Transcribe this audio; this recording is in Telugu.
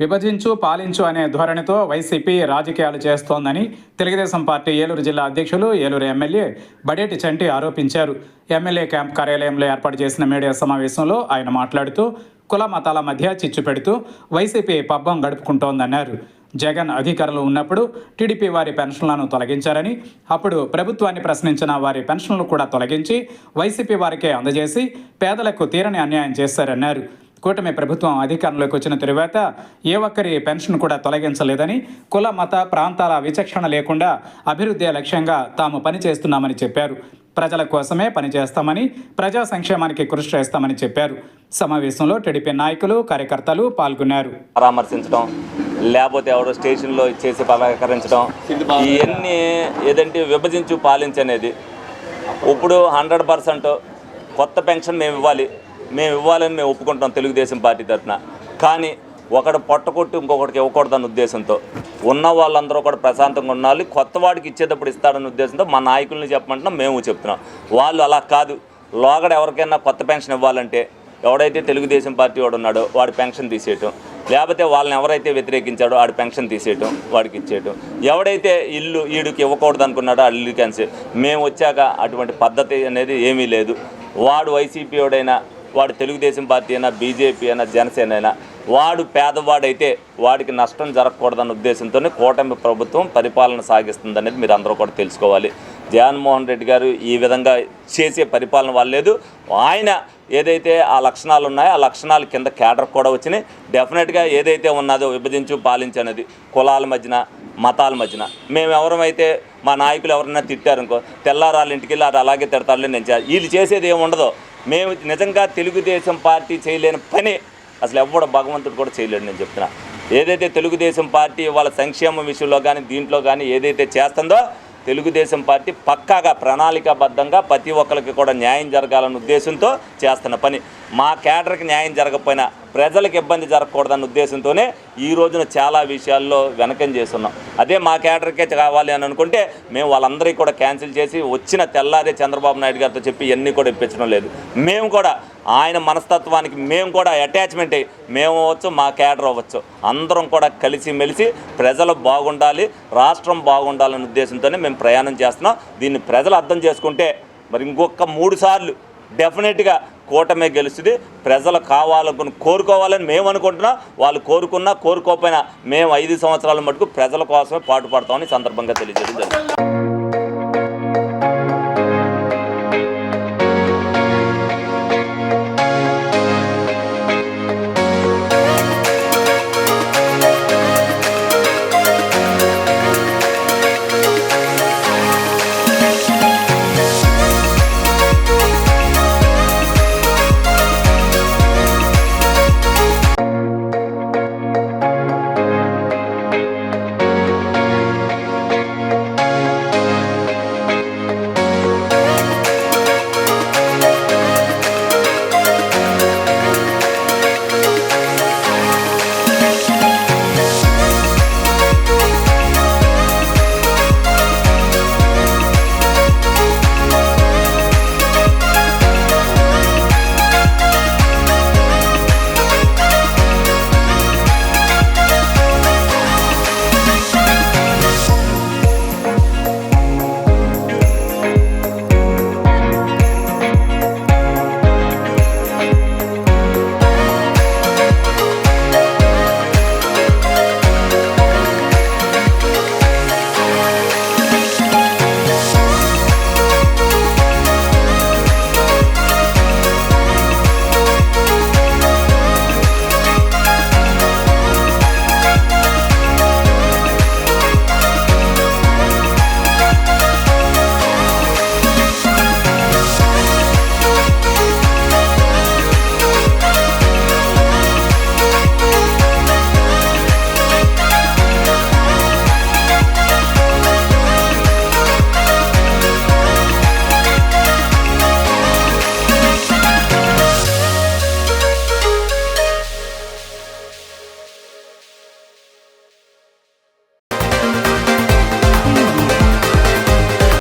విభజించు పాలించు అనే ధోరణితో వైసీపీ రాజకీయాలు చేస్తోందని తెలుగుదేశం పార్టీ ఏలూరు జిల్లా అధ్యక్షులు ఏలూరు ఎమ్మెల్యే బడేటి చంటి ఆరోపించారు. ఎమ్మెల్యే క్యాంప్ కార్యాలయంలో ఏర్పాటు చేసిన మీడియా సమావేశంలో ఆయన మాట్లాడుతూ కుల మతాల మధ్య చిచ్చు పెడుతూ వైసీపీ పబ్బం గడుపుకుంటోందన్నారు. జగన్ అధికారంలో ఉన్నప్పుడు టీడీపీ వారి పెన్షన్లను తొలగించారని, అప్పుడు ప్రభుత్వాన్ని ప్రశ్నించిన వారి పెన్షన్లు కూడా తొలగించి వైసీపీ వారికే అందజేసి పేదలకు తీరని అన్యాయం చేశారన్నారు. కూటమి ప్రభుత్వం అధికారంలోకి వచ్చిన తరువాత ఏ ఒక్కరి పెన్షన్ కూడా తొలగించలేదని, కుల మత ప్రాంతాల విచక్షణ లేకుండా అభివృద్ధి లక్ష్యంగా తాము పనిచేస్తున్నామని చెప్పారు. ప్రజల కోసమే పనిచేస్తామని, ప్రజా సంక్షేమానికి కృషి చేస్తామని చెప్పారు. సమావేశంలో టీడీపీ నాయకులు, కార్యకర్తలు పాల్గొన్నారు. పరామర్శించడం, లేకపోతే ఎవరో స్టేషన్లో చేసి పలకరించడం, ఇవన్నీ ఏదంటే విభజించు పాలించనేది. ఇప్పుడు 100% కొత్త పెన్షన్ మేము ఇవ్వాలని మేము ఒప్పుకుంటాం తెలుగుదేశం పార్టీ తరఫున. కానీ ఒకడు పొట్టకొట్టి ఇంకొకటికి ఇవ్వకూడదన్న ఉద్దేశంతో ఉన్న వాళ్ళందరూ కూడా ప్రశాంతంగా ఉండాలి. కొత్త వాడికి ఇచ్చేటప్పుడు ఇస్తాడన్న ఉద్దేశంతో మా నాయకుల్ని చెప్పమంటున్నాం, మేము చెప్తున్నాం. వాళ్ళు అలా కాదు. లోగడ ఎవరికైనా కొత్త పెన్షన్ ఇవ్వాలంటే ఎవడైతే తెలుగుదేశం పార్టీ వాడు ఉన్నాడో వాడి పెన్షన్ తీసేయటం, లేకపోతే వాళ్ళని ఎవరైతే వ్యతిరేకించాడో వాడి పెన్షన్ తీసేయటం, వాడికి ఇచ్చేయటం. ఎవడైతే ఇల్లు ఈడికి ఇవ్వకూడదు అనుకున్నాడో ఆ ఇల్లు క్యాన్సిల్. మేము వచ్చాక అటువంటి పద్ధతి అనేది ఏమీ లేదు. వాడు వైసీపీ వాడైనా, వాడు తెలుగుదేశం పార్టీ అయినా, బీజేపీ అయినా, జనసేన అయినా, వాడు పేదవాడైతే వాడికి నష్టం జరగకూడదన్న ఉద్దేశంతోనే కూటమి ప్రభుత్వం పరిపాలన సాగిస్తుందనేది మీరు అందరూ కూడా తెలుసుకోవాలి. జగన్మోహన్ రెడ్డి గారు ఈ విధంగా చేసే పరిపాలన వాళ్ళలేదు. ఆయన ఏదైతే ఆ లక్షణాలు ఉన్నాయో ఆ లక్షణాల కింద క్యాడర్ కూడా వచ్చినాయి. డెఫినెట్గా ఏదైతే ఉన్నదో విభజించు పాలించు అనేది కులాల మధ్యన, మతాల మధ్యన మేము ఎవరైతే మా నాయకులు ఎవరైనా తిట్టారనుకో తెల్లారాళ్ళ ఇంటికి వెళ్ళి అది అలాగే తిడతారులే. నేను వీళ్ళు చేసేది ఏమి ఉండదో. మేము నిజంగా తెలుగుదేశం పార్టీ చేయలేని పని అసలు ఎవడో భగవంతుడు కూడా చేయలేడు. నేను చెప్తున్నా, ఏదైతే తెలుగుదేశం పార్టీ వాళ్ళ సంక్షేమ విషయంలో కానీ దీంట్లో కానీ ఏదైతే చేస్తుందో తెలుగుదేశం పార్టీ పక్కాగా ప్రణాళికాబద్ధంగా ప్రతి ఒక్కరికి కూడా న్యాయం జరగాలన్న ఉద్దేశంతో చేస్తున్న పని. మా కేడర్కి న్యాయం జరగకపోయినా ప్రజలకు ఇబ్బంది జరగకూడదన్న ఉద్దేశంతోనే ఈ రోజున చాలా విషయాల్లో వెనకం చేస్తున్నాం. అదే మా కేడర్కే కావాలి అని అనుకుంటే మేము వాళ్ళందరికీ కూడా క్యాన్సిల్ చేసి వచ్చిన తెల్లారే చంద్రబాబు నాయుడు గారితో చెప్పి ఇవన్నీ కూడా ఇప్పించడం లేదు. మేము కూడా ఆయన మనస్తత్వానికి మేము కూడా అటాచ్మెంట్ అయ్యి మేము అవ్వచ్చు, మా కేడర్ అవ్వచ్చు, అందరం కూడా కలిసి మెలిసి ప్రజలు బాగుండాలి, రాష్ట్రం బాగుండాలనే ఉద్దేశంతోనే మేము ప్రయాణం చేస్తున్నాం. దీన్ని ప్రజలు అర్థం చేసుకుంటే మరి ఇంకొక 3 సార్లు డెఫినెట్గా కూటమే గెలుస్తుంది. ప్రజలు కావాలనుకుని కోరుకోవాలని మేము అనుకుంటున్నాం. వాళ్ళు కోరుకున్నా కోరుకోకపోయినా మేము 5 సంవత్సరాల మటుకు ప్రజల కోసమే పాటుపడతామని సందర్భంగా తెలియజేయడం జరుగుతుంది.